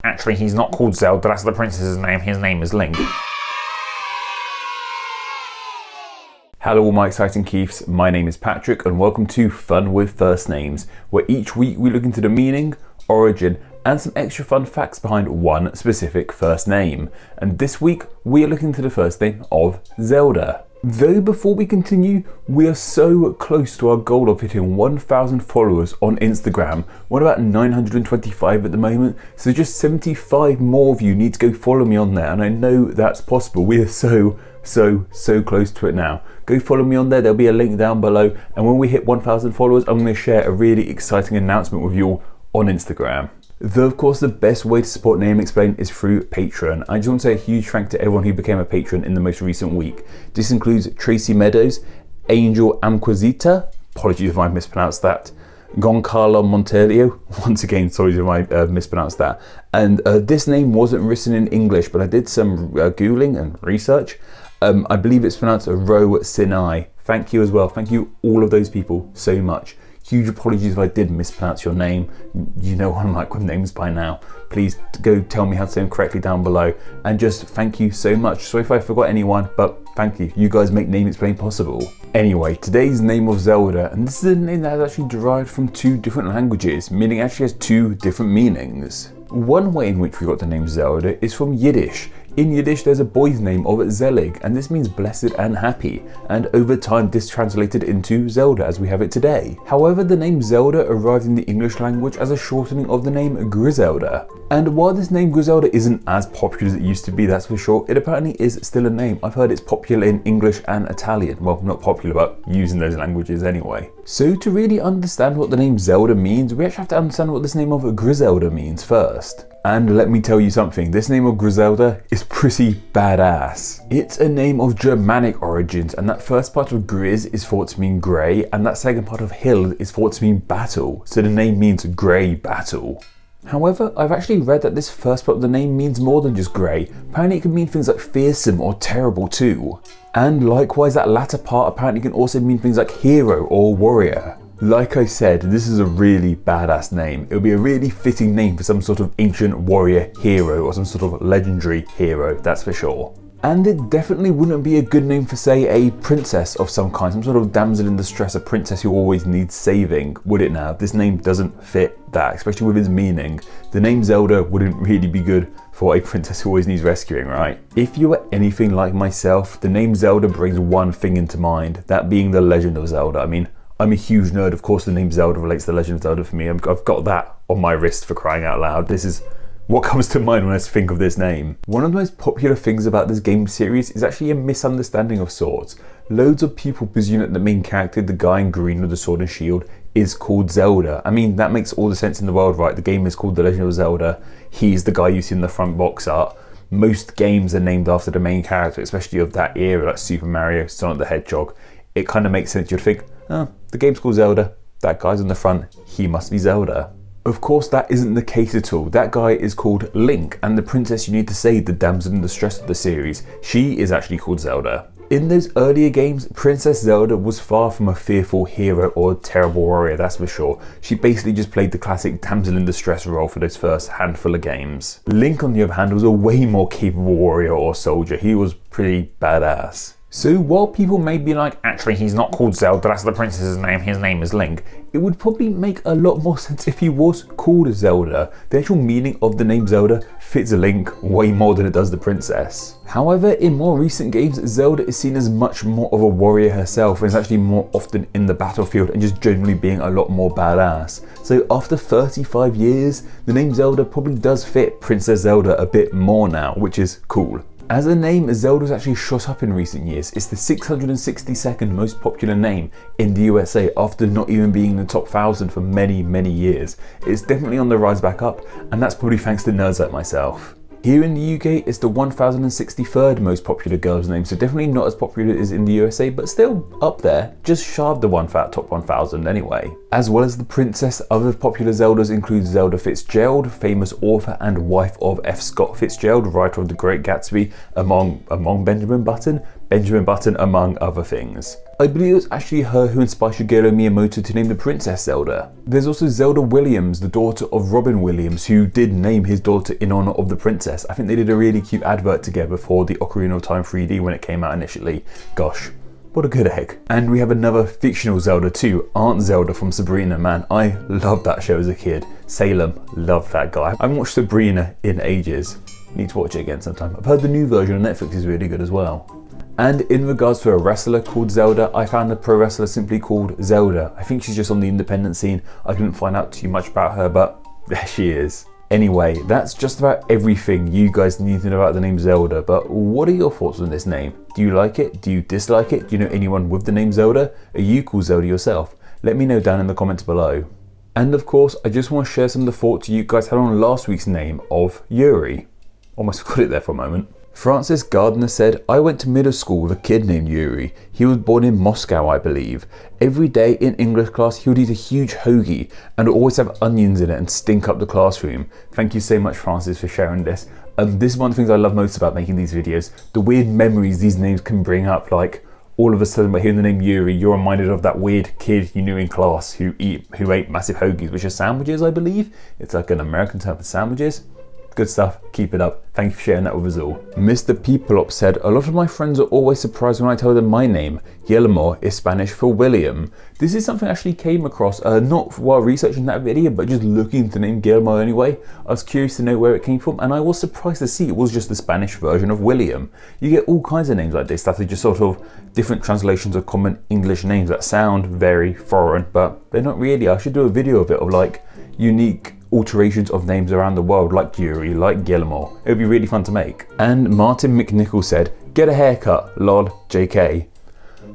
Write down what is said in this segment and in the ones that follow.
Actually, he's not called Zelda, that's the princess's name, his name is Link. Hello all my exciting Keiths, my name is Patrick and welcome to Fun with First Names, where each week we look into the meaning, origin and some extra fun facts behind one specific first name. And this week we are looking into the first name of Zelda. Though before we continue, we are so close to our goal of hitting 1,000 followers on Instagram. We're about 925 at the moment, so just 75 more of you need to go follow me on there, and I know that's possible. We are so close to it now. Go follow me on there, there'll be a link down below, and when we hit 1,000 followers, I'm going to share a really exciting announcement with you all on Instagram. Though of course the best way to support Name Explain is through Patreon. I just want to say a huge thank you to everyone who became a patron in the most recent week. This includes Tracy Meadows, Angel Amquisita, apologies if I mispronounced that, Goncalo Montelio, once again sorry if I mispronounced that, and this name wasn't written in English, but I did some Googling and research. I believe it's pronounced Ro Sinai. Thank you as well, thank you all of those people so much. Huge apologies if I did mispronounce your name. You know what I'm like with names by now. Please go tell me how to say them correctly down below. And just thank you so much. Sorry if I forgot anyone, but thank you. You guys make Name Explain possible. Anyway, today's name of Zelda, and this is a name that is actually derived from two different languages, meaning it actually has two different meanings. One way in which we got the name Zelda is from Yiddish. In Yiddish, there's a boy's name of Zelig, and this means blessed and happy, and over time this translated into Zelda as we have it today. However, the name Zelda arrived in the English language as a shortening of the name Griselda. And while this name Griselda isn't as popular as it used to be, that's for sure, it apparently is still a name. I've heard it's popular in English and Italian. Well, not popular, but using those languages anyway. So to really understand what the name Zelda means, we actually have to understand what this name of Griselda means first. And let me tell you something, this name of Griselda is pretty badass. It's a name of Germanic origins, and that first part of Gris is thought to mean grey, and that second part of Hill is thought to mean battle, so the name means grey battle. However, I've actually read that this first part of the name means more than just grey. Apparently it can mean things like fearsome or terrible too. And likewise, that latter part apparently can also mean things like hero or warrior. Like I said, this is a really badass name. It would be a really fitting name for some sort of ancient warrior hero or some sort of legendary hero, that's for sure. And it definitely wouldn't be a good name for, say, a princess of some kind, some sort of damsel in distress, a princess who always needs saving, would it now? This name doesn't fit that, especially with its meaning. The name Zelda wouldn't really be good for a princess who always needs rescuing, right? If you are anything like myself, the name Zelda brings one thing into mind, that being the Legend of Zelda. I mean, I'm a huge nerd, of course the name Zelda relates to the Legend of Zelda for me. I've got that on my wrist for crying out loud. This is what comes to mind when I think of this name. One of the most popular things about this game series is actually a misunderstanding of sorts. Loads of people presume that the main character, the guy in green with the sword and shield, is called Zelda. I mean, that makes all the sense in the world, right? The game is called The Legend of Zelda. He's the guy you see in the front box art. Most games are named after the main character, especially of that era, like Super Mario, Sonic the Hedgehog. It kind of makes sense. You'd think, oh, the game's called Zelda, that guy's on the front, he must be Zelda. Of course that isn't the case at all. That guy is called Link, and the princess you need to save, the damsel in distress of the series, she is actually called Zelda. In those earlier games, Princess Zelda was far from a fearful hero or terrible warrior, that's for sure. She basically just played the classic damsel in distress role for those first handful of games. Link on the other hand was a way more capable warrior or soldier. He was pretty badass. So while people may be like, actually he's not called Zelda, that's the princess's name, his name is Link, it would probably make a lot more sense if he was called Zelda. The actual meaning of the name Zelda fits Link way more than it does the princess. However, in more recent games, Zelda is seen as much more of a warrior herself and is actually more often in the battlefield and just generally being a lot more badass. So after 35 years, the name Zelda probably does fit Princess Zelda a bit more now, which is cool. As a name, Zelda's actually shot up in recent years. It's the 662nd most popular name in the USA after not even being in the top 1,000 for many years. It's definitely on the rise back up, and that's probably thanks to nerds like myself. Here in the UK, it's the 1063rd most popular girl's name, so definitely not as popular as in the USA, but still up there, just shy of the top 1000 anyway. As well as the princess, other popular Zeldas include Zelda Fitzgerald, famous author and wife of F. Scott Fitzgerald, writer of The Great Gatsby, among Benjamin Button among other things. I believe it was actually her who inspired Shigeru Miyamoto to name the princess Zelda. There's also Zelda Williams, the daughter of Robin Williams, who did name his daughter in honor of the princess. I think they did a really cute advert together for the Ocarina of Time 3D when it came out initially. Gosh, what a good egg. And we have another fictional Zelda too, Aunt Zelda from Sabrina. Man, I loved that show as a kid. Salem, loved that guy. I haven't watched Sabrina in ages. Need to watch it again sometime. I've heard the new version on Netflix is really good as well. And in regards to a wrestler called Zelda, I found a pro wrestler simply called Zelda. I think she's just on the independent scene. I couldn't find out too much about her, but there she is. Anyway, that's just about everything you guys need to know about the name Zelda, but what are your thoughts on this name? Do you like it? Do you dislike it? Do you know anyone with the name Zelda? Are you called Zelda yourself? Let me know down in the comments below. And of course, I just want to share some of the thoughts you guys had on last week's name of Yuri. Almost forgot it there for a moment. Francis Gardner said, I went to middle school with a kid named Yuri. He was born in Moscow, I believe. Every day in English class, he would eat a huge hoagie and would always have onions in it and stink up the classroom. Thank you so much, Francis, for sharing this. This is one of the things I love most about making these videos. The weird memories these names can bring up, like all of a sudden by hearing the name Yuri, you're reminded of that weird kid you knew in class who ate massive hoagies, which are sandwiches, I believe. It's like an American term for sandwiches. Good stuff, keep it up. Thank you for sharing that with us all. Mr. Peopleop said, a lot of my friends are always surprised when I tell them my name. Guillermo is Spanish for William. This is something I actually came across, not while researching that video, but just looking into the name Guillermo anyway. I was curious to know where it came from, and I was surprised to see it was just the Spanish version of William. You get all kinds of names like this that are just sort of different translations of common English names that sound very foreign, but they're not really. I should do a video of it, of like unique alterations of names around the world, like Yuri, like Guillermo. It would be really fun to make. And Martin McNichol said, get a haircut, lol, JK.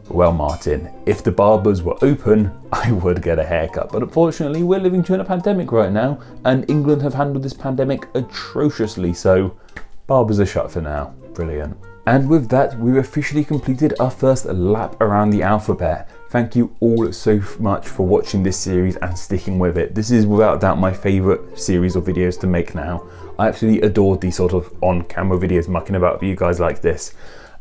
Well, Martin, if the barbers were open, I would get a haircut. But unfortunately, we're living during a pandemic right now, and England have handled this pandemic atrociously, so barbers are shut for now. Brilliant. And with that, we've officially completed our first lap around the alphabet. Thank you all so much for watching this series and sticking with it. This is without doubt my favourite series of videos to make now. I absolutely adored these sort of on-camera videos mucking about with you guys like this.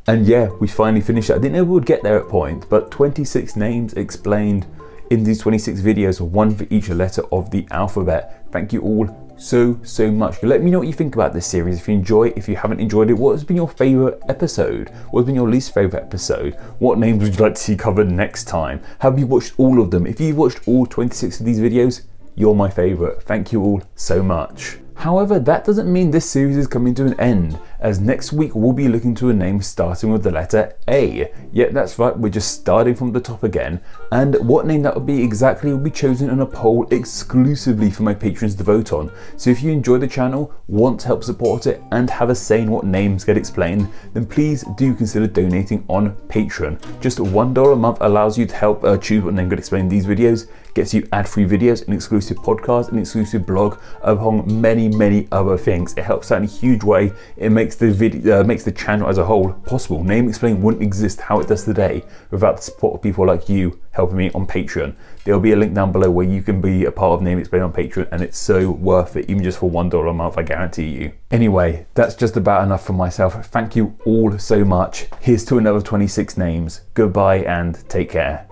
And yeah, we finally finished it. I didn't know we would get there at point, but 26 names explained in these 26 videos, one for each letter of the alphabet. Thank you all so much. Let me know what you think about this series. If you enjoy it, if you haven't enjoyed it, what has been your favourite episode? What has been your least favourite episode? What names would you like to see covered next time? Have you watched all of them? If you've watched all 26 of these videos, you're my favourite. Thank you all so much. However, that doesn't mean this series is coming to an end, as next week we'll be looking to a name starting with the letter A. Yep, that's right, we're just starting from the top again, and what name that would be exactly will be chosen in a poll exclusively for my patrons to vote on. So if you enjoy the channel, want to help support it, and have a say in what names get explained, then please do consider donating on Patreon. Just $1 a month allows you to help choose what name get explained in these videos, gets you ad-free videos, an exclusive podcast, an exclusive blog, among many other things. It helps out in a huge way. It makes the video, makes the channel as a whole possible. Name Explain wouldn't exist how it does today without the support of people like you helping me on Patreon. There'll be a link down below where you can be a part of Name Explain on Patreon, and it's so worth it, even just for $1 a month, I guarantee you. Anyway, that's just about enough for myself. Thank you all so much. Here's to another 26 names. Goodbye and take care.